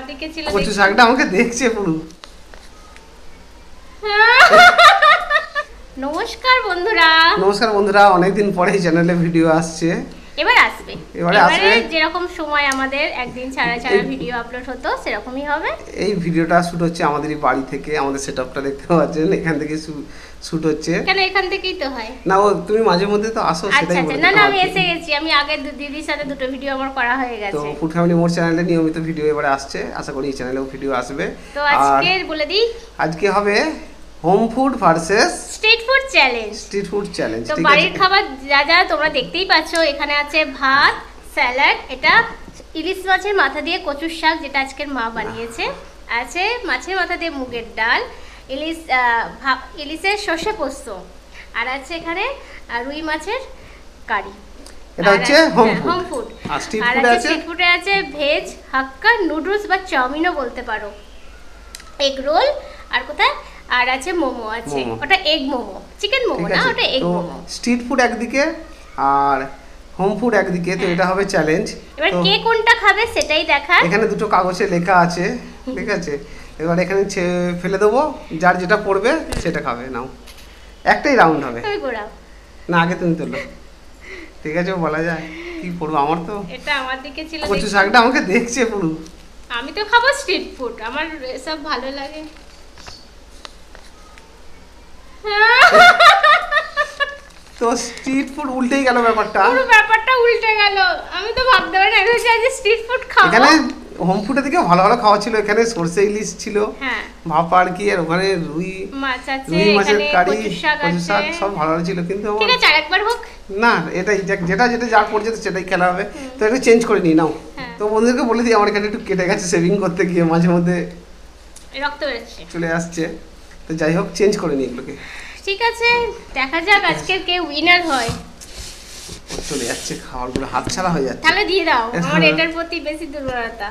দিকে ছিল কচু শাকটা আমাকে দেখছে পুরো। নমস্কার বন্ধুরা। নমস্কার বন্ধুরা, অনেকদিন পরে চ্যানেলে ভিডিও আসছে। এবারে আসবে যেরকম সময় আমাদের একদিন ছাড়া ছাড়া ভিডিও আপলোড হতো সেরকমই হবে। এই ভিডিওটা শুট হচ্ছে আমাদেরই বাড়ি থেকে। আমাদের সেটআপটা দেখতে পাচ্ছেন, এখান থেকে শুট হচ্ছে। কেন এখান থেকেই তো হয় না? ও তুমি মাঝে মধ্যে তো আসো, সেটাই বলি। না আমি এসে গেছি, আমি আগে দিদির সাথে দুটো ভিডিও আমার করা হয়ে গেছে। তো ফুড ফ্যামিলি মোর চ্যানেলে নিয়মিত ভিডিও এবারে আসছে, আশা করি এই চ্যানেলেও ভিডিও আসবে। তো আজকে বলে দিই, আজকে হবে home food versus street food challenge. Street food challenge. তো বাড়ির খাবার যা যা তোমরা দেখতেই পাচ্ছ, এখানে আছে ভাত, স্যালাড, এটা ইলিশ মাছের মাথা দিয়ে কচুর শাক যেটা আজকের মা বানিয়েছে, আছে মাছের মাথা দিয়ে মুগের ডাল, ইলিশের সর্ষে পোস্ত, আর আছে এখানে রুই মাছের কারি। এটা হচ্ছে হোম ফুড। আর স্ট্রিট ফুডে আছে ভেজ হাক্কা, নুডলস বা চাউমিনও বলতে পারো, এগ রোল, আর কোথায় আর আছে মোমো আছে, ওটা এগ মোমো, চিকেন মোমো না, ওটা এগ মোমো। স্ট্রিট ফুড একদিকে আর হোম ফুড একদিকে, তো এটা হবে চ্যালেঞ্জ। এবার কে কোনটা খাবে সেটাই দেখা। এখানে দুটো কাগজে লেখা আছে, ঠিক আছে? এবার এখানে ফেলে দেবো, যার যেটা পড়বে সেটা খাবে। নাও, একটাই রাউন্ড হবে। না আগে তুমি তোলো, ঠিক আছে? বলা যায় কি পড়বো, আমার তো এটা আমার দিকে ছিল। কচু শাকটা আমাকে দেখছে পুরো। আমি তো খাবো স্ট্রিট ফুড, আমার সব ভালো লাগে। তো স্ট্রিট ফুড উল্টেই গেল ব্যাপারটা, পুরো ব্যাপারটা উল্টে গেল। আমি তো ভাবতে পারি না যে আজ স্ট্রিট ফুড খাবো। এখানে হোম ফুডের দিকে ভালো ভালো খাওয়া ছিল। এখানে সরষে ইলিশ ছিল, হ্যাঁ, ভাপা আর কি, আর ওখানে রুই মাছের কারি, কচু শাক সব ভালো ভালো ছিল। কিন্তু ঠিক আছে, আরেকবার হোক না, এটাই যেটা যেটা যা পড়ছে সেটাই খেলা হবে। তো একটু চেঞ্জ করে নিই। নাও, তো বন্ধুদেরকে বলে দিই আমার এখানে একটু কেটে গেছে, সেভিং করতে গিয়ে মাঝে মধ্যে রক্ত বেরোচ্ছে, চলে আসছে। তো যাই হোক, চেঞ্জ করে নিই এগুলোকে। ঠিক আছে, দেখা যাক আজকে কে উইনার হয়। চলে যাচ্ছে খাবারগুলো, হাতছাড়া হয়ে যাচ্ছে। তাহলে দিয়ে দাও, আমার এটার প্রতি বেশি দুর্বলতা।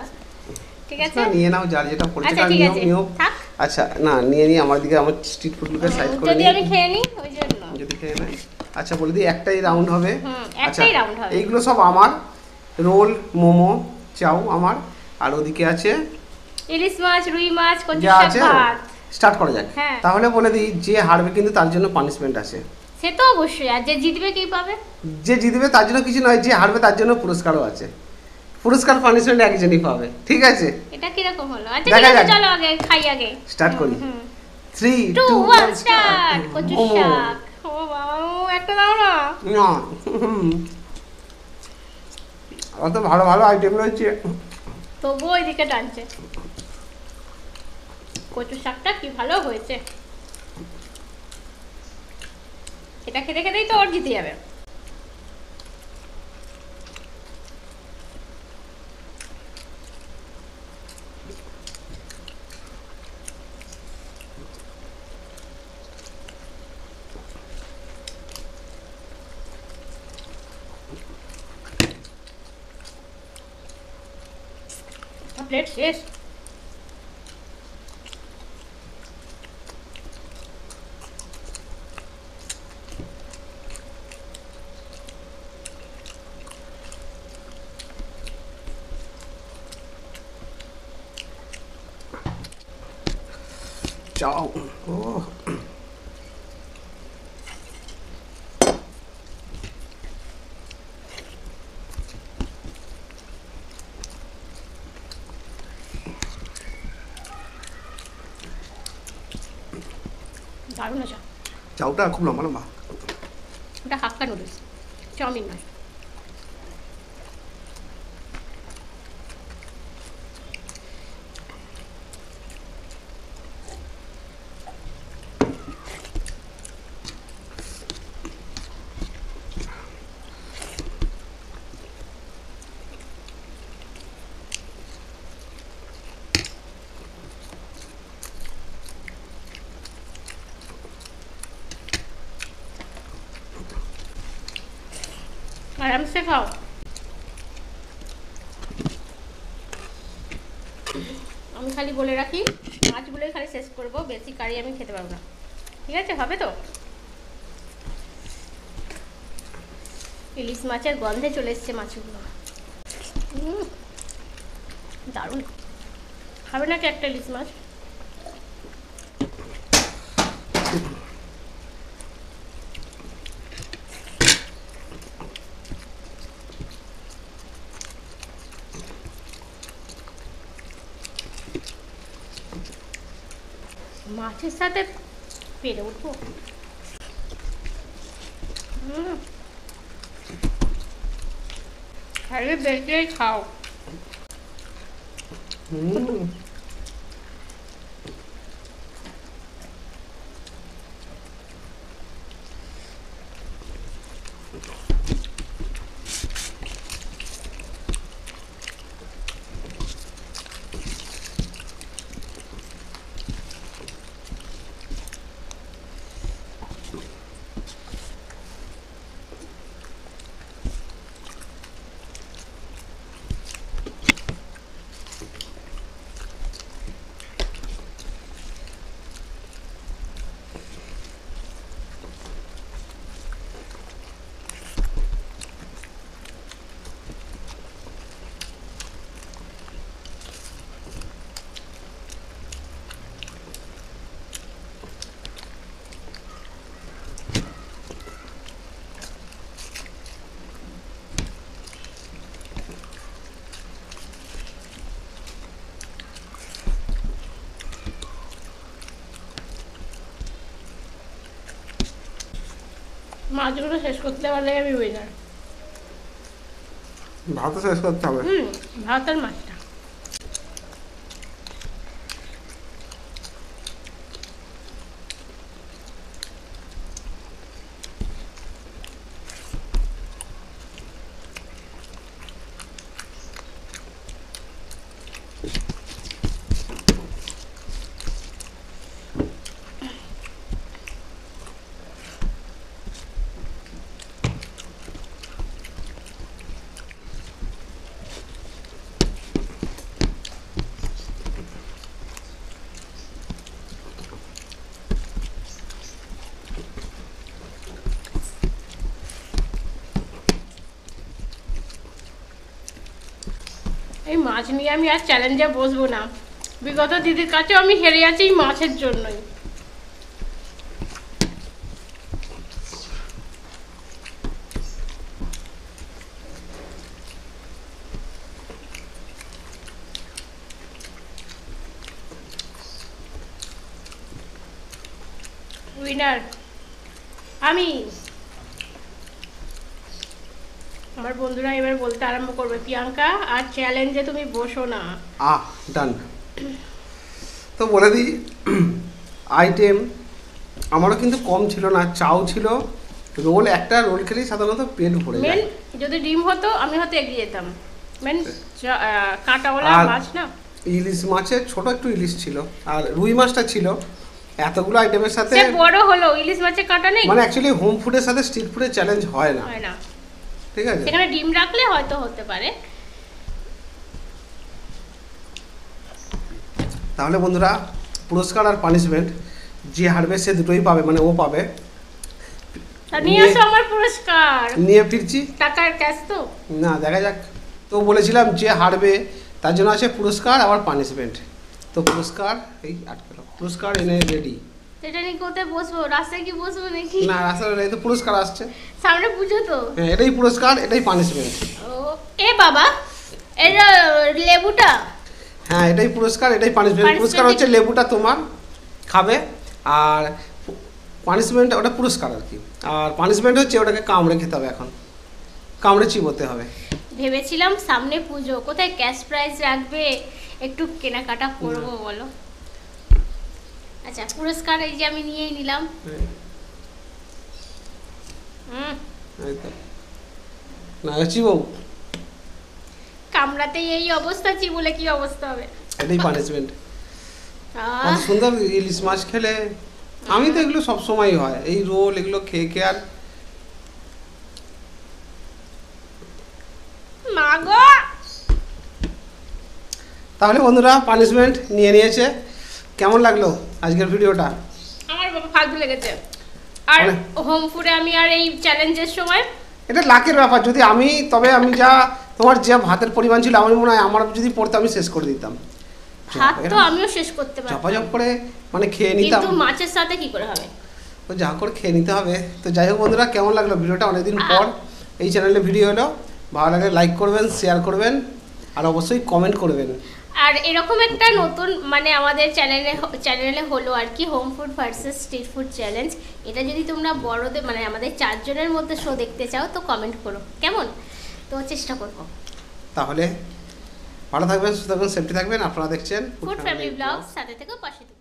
ঠিক আছে, নিয়ে নাও যার যেটা পড়ছে। আচ্ছা ঠিক আছে, থাক। আচ্ছা না, নিয়ে নি আমার দিকে, আমার স্ট্রিট ফুডগুলোকে সাইড করে যদি আমি খেয়ে নিই ওই জন্য। যদি খেয়ে নাও। আচ্ছা বলে দিই, একটাই রাউন্ড হবে। একটাই রাউন্ড হবে। এইগুলো সব আমার, রোল, মোমো, চাউ আমার, আর ওদিকে আছে ইলিশ মাছ, রুই মাছ, কচু শাক, ভাত। স্টার্ট করা যাক। তাহলে বলে দিই, যে হারবে কিন্তু তার জন্য পানিশমেন্ট আছে। সে তো অবশ্যই, আর যে জিতবে কি পাবে? যে জিতবে তার জন্য কিছু নয়, যে হারবে তার জন্য পুরস্কারও আছে। পুরস্কার পানিশমেন্ট একজনই পাবে, ঠিক আছে? এটা কি রকম হলো? আচ্ছা ঠিক আছে, চলো আগে খাই, আগে স্টার্ট করি। 3 2 1 স্টার্ট। কচু শাক। ও বাবা, একটা দাও না। না, অত ভালো ভালো আইটেম রয়েছে, তবুও ওইদিকে টানছে। কচু শাকটা কি ভালো হয়েছে, এটা খেতে খেতেই তো ওর জিতে যাবে। প্লেট শেষ। চাও ও দারুণ আছে। চাউটা খুব লম্বা লম্বা। ওটা হাক্কা নুডলস, চাউমিন নয়। আরামসে খাও। আমি খালি বলে রাখি, মাছগুলোই খালি শেষ করবো, বেশি কারি আমি খেতে পারবো না। ঠিক আছে, হবে তো? ইলিশ মাছের গন্ধে চলে এসছে মাছগুলো, দারুণ। খাবে নাকি একটা ইলিশ মাছ? মাছের সাথে পেরে উঠবো। খাইলে বেশি খাও। মাছগুলো শেষ করতে পারলে আমি উইনার। ভাত শেষ করতে হবে। ভাত আর মাছটা। এই মাছ নিয়ে আমি আর চ্যালেঞ্জে বসবো না। বিগত দিদির কাছেও আমি হেরে আছি এই মাছের জন্যই। উইনার আমি। আমার বন্ধুরা এবার বলতে আরম্ভ করবে, প্রিয়াঙ্কা আর চ্যালেঞ্জে তুমি বসো না। ডান। তো বলে দিই, আইটেম আমারও কিন্তু কম ছিল না। চাউ ছিল, রোল একটা, রোল খেলেই সাধারণত পেট ভরে যায়। মেন যদি ডিম হতো আমি হয়তো এগিয়ে যেতাম। মেন কাঁটাওয়ালা মাছ না, ইলিশ মাছের ছোট একটু ইলিশ ছিল, আর রুই মাছটা ছিল। এতগুলো আইটেমের সাথে বড় হলো, ইলিশ মাছের কাঁটা নেই। মানে অ্যাকচুয়ালি হোম ফুডের সাথে স্ট্রিট ফুডের চ্যালেঞ্জ হয় না। ঠিক আছে, এখানে ডিম রাখলে হয়তো হতে পারে। তাহলে বন্ধুরা, পুরস্কার আর পানিশমেন্ট যে হারবে সে দুটোই পাবে, মানে ও পাবে। নিয়ে আসো আমার পুরস্কার। নিয়ে ফিরছি। টাকার ক্যাশ তো না, দেখা যাক। তো বলেছিলাম যে হারবে তার জন্য আছে পুরস্কার আবার পানিশমেন্ট। তো পুরস্কার এই আটকালো, পুরস্কার এনে রেডি। এটা নিয়ে কোথায় বসবো? রাস্তায় কি বসবো নাকি? না, রাস্তায় এই তো পুরস্কার আসছে সামনে, পুজো তো। হ্যাঁ, এটাই পুরস্কার, এটাই পানিশমেন্ট। ও এ বাবা, এটা লেবুটা। হ্যাঁ, এটাই পুরস্কার, এটাই পানিশমেন্ট। পুরস্কার হচ্ছে লেবুটা তোমার খাবে, আর পানিশমেন্ট ওটা পুরস্কার আর কি। আর পানিশমেন্ট হচ্ছে ওটাকে কামড়ে খেতে হবে, এখন কামড়ে চিবোতে হবে। ভেবেছিলাম সামনে পুজো, কোথায় ক্যাশ প্রাইজ রাখবে, একটু কেনাকাটা করবো বলো। আচ্ছা, পুরস্কার এই যে আমি নিয়েই নিলাম। না চিবো, কামড়াতেই এই অবস্থা, চিবুলে কি অবস্থা হবে? এটাই পানিশমেন্ট। সুন্দর ইলিশ মাছ খেলে, আমি তো এগুলো সবসময় হয়, এই রোল এগুলো খেয়ে খেয়ে আর মাগো। তাহলে বন্ধুরা, পানিশমেন্ট নিয়ে নিয়েছে। কেমন লাগলো আজকের ভিডিওটা? আমার ফালতু লেগেছে। আর হোম ফুডে আমি আর এই চ্যালেঞ্জের সময় এটা লাকের ব্যাপার। যদি আমি, তবে আমি যা তোমার যে ভাতের পরিমাণ ছিল, আমার মনে হয় আমার যদি পড়তে আমি শেষ করে দিতাম। ভাত তো আমিও শেষ করতে পারতাম, চপাচপ করে মানে খেয়ে নিতাম, কিন্তু মাছের সাথে কি করে হবে, তো যা করে খেয়ে নিতে হবে। তো যাই হোক বন্ধুরা, কেমন লাগলো ভিডিওটা? অনেকদিন পর এই চ্যানেলে ভিডিও হলো। ভালো লাগলে লাইক করবেন, শেয়ার করবেন, আর অবশ্যই কমেন্ট করবেন। আর এরকম একটা নতুন মানে আমাদের চ্যানেলে হলো আর কি, home food versus street food challenge. এটা যদি তোমরা বড়দের মানে আমাদের 4 জনের মধ্যে শো দেখতে চাও তো কমেন্ট করো, কেমন? তো চেষ্টা করবো। তাহলে ভালো থাকবেন, সুস্থ থাকবেন, সেফটি থাকবেন। আপনারা দেখছেন ফুড ফ্যামিলি ব্লগ, সাথে থেকো, পাশে থেকো।